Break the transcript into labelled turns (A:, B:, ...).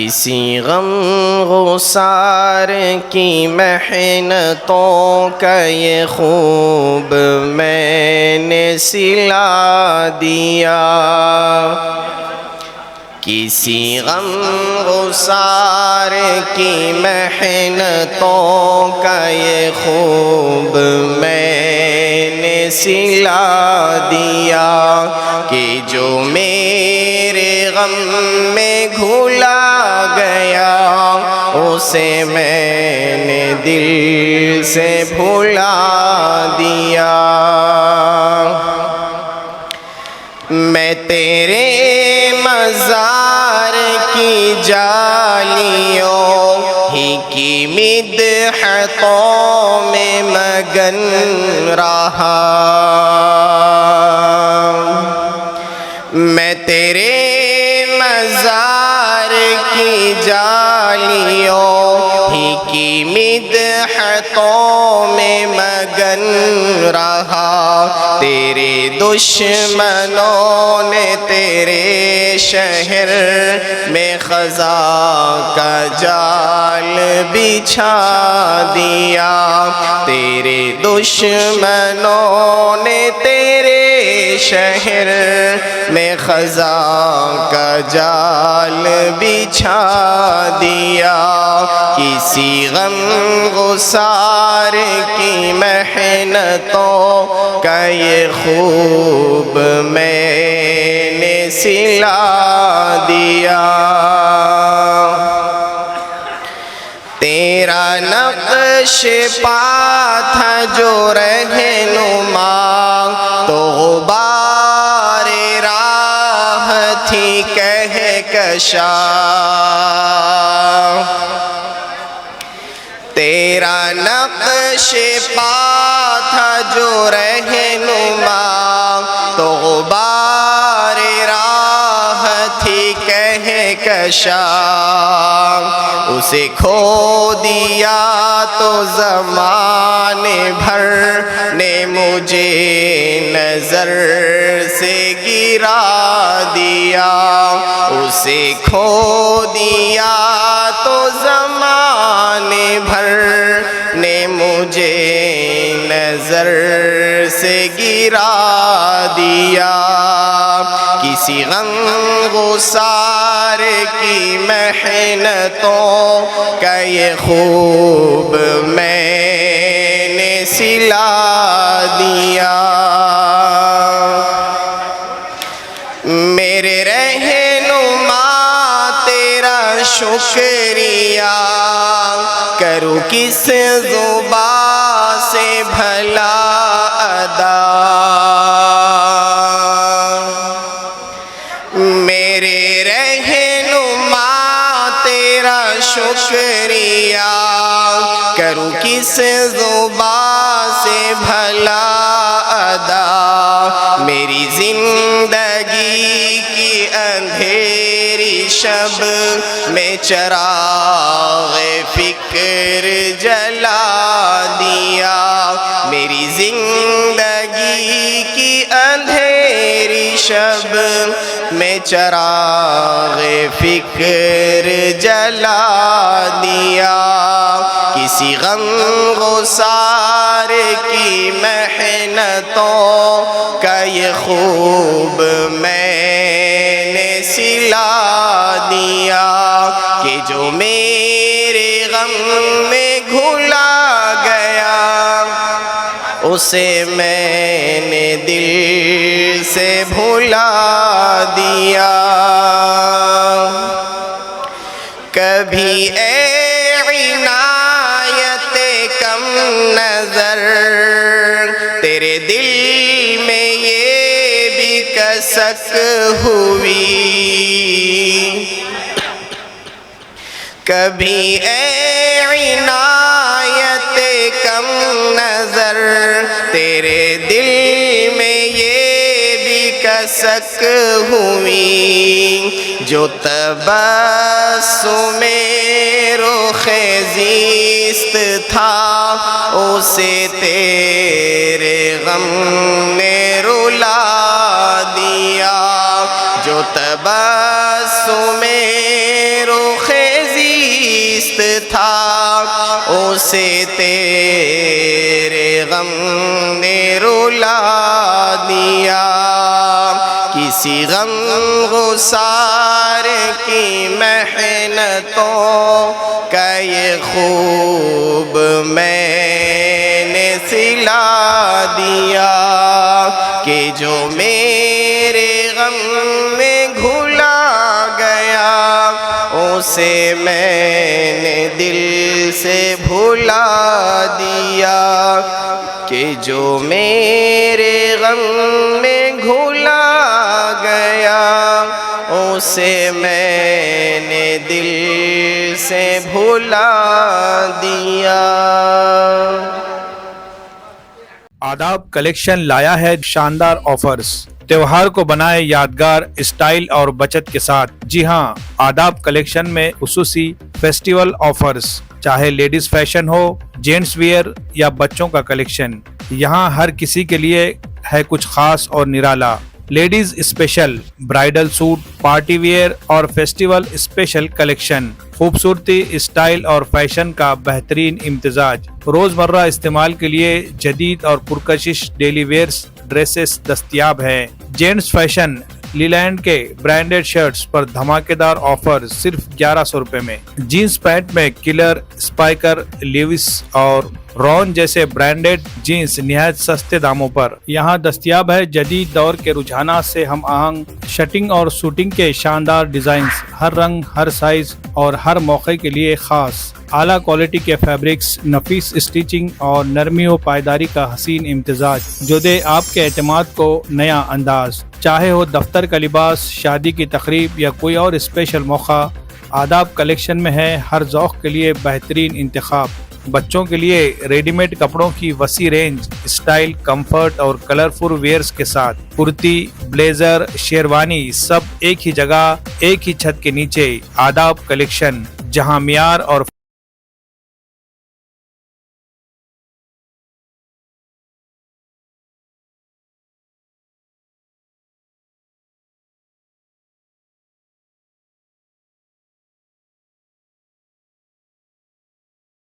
A: کسی غم غسار کی محنتوں کا یہ خوب میں نے سلا دیا، کسی غم غسار کی محنتوں کا یہ خوب میں نے سلا دیا کہ جو میرے غم میں گھلا گیا اسے میں نے دل سے بھلا دیا۔ میں تیرے مزار کی جالیوں ہی کی مدحتوں میں مگن رہا، میں تیرے مزار کی جالیوں ہی کی مدحتوں میں مگن رہا۔ تیرے دشمنوں نے تیرے شہر میں خزاں کا جال بچھا دیا، تیرے دشمنوں نے تیرے شہر میں خزاں کا جال بچھا دیا۔ کسی غم غسار کی محنتوں کا یہ خوب میں نے سلا دیا۔ تیرا نقش پا تھا جو رہنما تو غبار راہ تھی کہکشا، تیرا نقش پا تھا جو رہنما تو غبار راہ تھی کہکشا، اسے کھو دیا تو زمانے بھر نے مجھے نظر سے گرا دیا، اسے کھو دیا تو زمانے بھر نے مجھے نظر سے گرا دیا۔ کسی غم غسار کی محنتوں کا یہ خوب میں نے سلا دیا۔ میرے رہنما تیرا شکریہ کروں کس زبان سے بھلا ادا، میرے رہنما تیرا شکریہ کروں کس زبان سے بھلا ادا۔ میری زندگی کی اندھیری شب میں چراغ فکر جلا دیا، میری زندگی کی اندھیری شب میں چراغ فکر جلا دیا۔ کسی غم غسار کی محنتوں کا یہ خوب میں نے سلا دیا کہ جو میرے غم میں گھلا گیا اسے میں نے دل سے بھلا دیا۔ کبھی اے عنایت کم نظر تیرے دل میں یہ بھی کسک ہوئی، کبھی اے عنایت کم نظر تیرے دل میں یہ بھی کسک ہوئی، جو تبسم رخ زیست تھا اسے تیرے غم نے رلا دیا، جو تبسم رخ اسے تیرے غم نے رلا دیا. کسی غم گسار کی محنتوں کا یہ خوب میں نے سلا دیا کہ جو میرے غم میں گھلا گیا اسے میں نے دل سے بھلا دیا. کہ جو میرے غم میں گھلا گیا اسے میں نے دل سے بھلا دیا.
B: آداب کلیکشن لایا ہے شاندار آفرز. تہوار کو بنائے یادگار اسٹائل اور بچت کے ساتھ. جی ہاں، آداب کلیکشن میں خصوصی فیسٹیول آفرز، چاہے ladies fashion who, gents where یا بچوں کا کلیکشن، یہاں ہر کسی کے لیے ہے کچھ خاص اور نرالا. Ladies special bridal suit, party wear اور فیسٹیول اسپیشل کلیکشن. خوبصورتی، اسٹائل اور فیشن کا بہترین امتزاج. روزمرہ استعمال کے لیے جدید اور پرکشش ڈیلی ویئرز ڈریسز دستیاب ہیں. جینٹس فیشن، لیلینڈ کے برانڈڈ شرٹس پر دھماکے دار آفر صرف 1100 روپے میں. جینز پینٹ میں کلر، اسپائکر، لیوس اور رون جیسے برانڈڈ جینز نہایت سستے داموں پر یہاں دستیاب ہے. جدید دور کے رجحانات سے ہم آہنگ شرٹنگ اور سوٹنگ کے شاندار ڈیزائنز، ہر رنگ، ہر سائز اور ہر موقع کے لیے خاص. اعلیٰ کوالٹی کے فیبرکس، نفیس اسٹیچنگ اور نرمی و پائیداری کا حسین امتزاج جو دے آپ کے اعتماد کو نیا انداز. چاہے ہو دفتر کا لباس، شادی کی تقریب یا کوئی اور اسپیشل موقع، آداب کلیکشن میں ہے ہر ذوق کے لیے بہترین انتخاب. بچوں کے لیے ریڈی میڈ کپڑوں کی وسیع رینج، اسٹائل، کمفرٹ اور کلرفل ویئرز کے ساتھ. کرتی، بلیزر، شیروانی سب ایک ہی جگہ، ایک ہی چھت کے نیچے. آداب کلیکشن، جہاں معیار اور